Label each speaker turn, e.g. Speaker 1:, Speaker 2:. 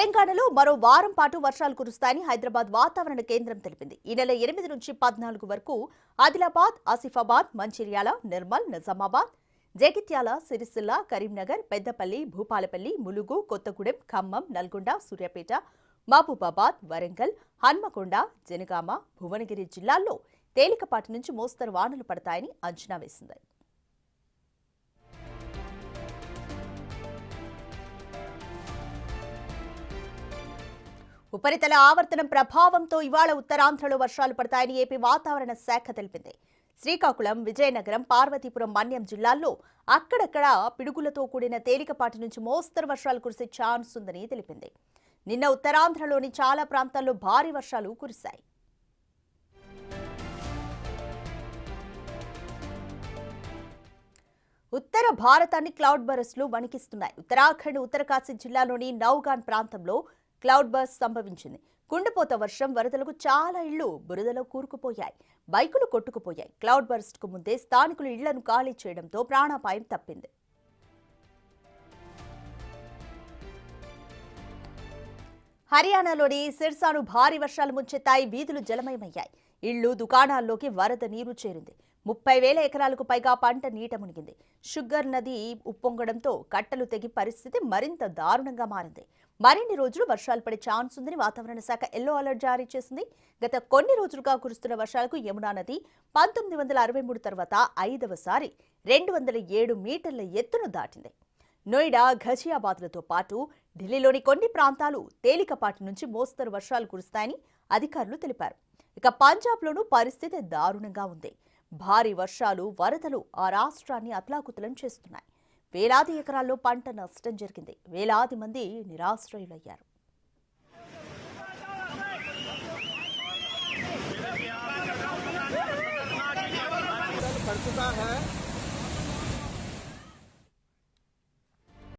Speaker 1: తెలంగాణలో మరో వారం పాటు వర్షాలు కురుస్తాయని హైదరాబాద్ వాతావరణ కేంద్రం తెలిపింది. ఈ నెల 8 నుంచి 14 వరకు ఆదిలాబాద్, ఆసిఫాబాద్, మంచిర్యాల, నిర్మల్, నిజామాబాద్, జగిత్యాల, సిరిసిల్ల, కరీంనగర్, పెద్దపల్లి, భూపాలపల్లి, ములుగు, కొత్తగూడెం, ఖమ్మం, నల్గొండ, సూర్యాపేట, మహబూబాబాద్, వరంగల్, హన్మకొండ, జనగామ, భువనగిరి జిల్లాల్లో తేలికపాటి నుంచి మోస్తరు వానలు పడతాయని అంచనా వేసింది. ఉపరితల ఆవర్తనం ప్రభావంతో ఇవాళ ఉత్తరాంధ్రలో వర్షాలు పడతాయని ఏపీ వాతావరణ శాఖ తెలిపింది. శ్రీకాకుళం, విజయనగరం, పార్వతీపురం, మన్యం జిల్లాల్లో అక్కడక్కడ పిడుగులతో కూడిన తేలికపాటి నుంచి మోస్తరు వర్షాలు కురిసే ఛాన్స్ ఉందని తెలిపింది. నిన్న ఉత్తరాంధ్రలోని చాలా ప్రాంతాల్లో భారీ వర్షాలు కురిశాయి. ఉత్తర భారతాన్ని క్లౌడ్ బరస్లు వణికిస్తున్నాయి. ఉత్తరాఖండ్, ఉత్తరకాశీ జిల్లాలోని నౌగాన్ ప్రాంతంలో క్లౌడ్ బర్స్ట్ సంభవించింది. కుండపోత వర్షం, వరదలకు చాలా ఇళ్లు బురదలో కూరుకుపోయాయి, బైకులు కొట్టుకుపోయాయి. క్లౌడ్ బర్స్ట్ కు ముందే స్థానికులు ఇళ్లను ఖాళీ చేయడంతో ప్రాణాపాయం తప్పింది. హర్యానాలోని సిర్సాను భారీ వర్షాలు ముంచెత్తాయి. వీధులు జలమయమయ్యాయి. ఇళ్లు, దుకాణాల్లోకి వరద నీరు చేరింది. 30,000 ఎకరాలకు పైగా పంట నీట మునిగింది. షుగర్ నది ఉప్పొంగడంతో కట్టలు తెగి పరిస్థితి మరింత దారుణంగా మారింది. మరిన్ని రోజులు వర్షాలు పడే ఛాన్స్ ఉందని వాతావరణ శాఖ ఎల్లో అలర్ట్ జారీ చేసింది. గత కొన్ని రోజులుగా కురుస్తున్న వర్షాలకు యమునా నది 1963 తర్వాత 5వసారి 207 మీటర్ల ఎత్తును దాటింది. నోయిడా, ఘజియాబాద్లతో పాటు ఢిల్లీలోని కొన్ని ప్రాంతాలు తేలికపాటి నుంచి మోస్తరు వర్షాలు కురుస్తాయని అధికారులు తెలిపారు. ఇక పంజాబ్లోనూ పరిస్థితి దారుణంగా ఉంది. భారీ వర్షాలు, వరదలు ఆ రాష్ట్రాన్ని అతలాకుతలం చేస్తున్నాయి. వేలాది ఎకరాల్లో పంట నష్టం జరిగింది. వేలాది మంది నిరాశ్రయులయ్యారు.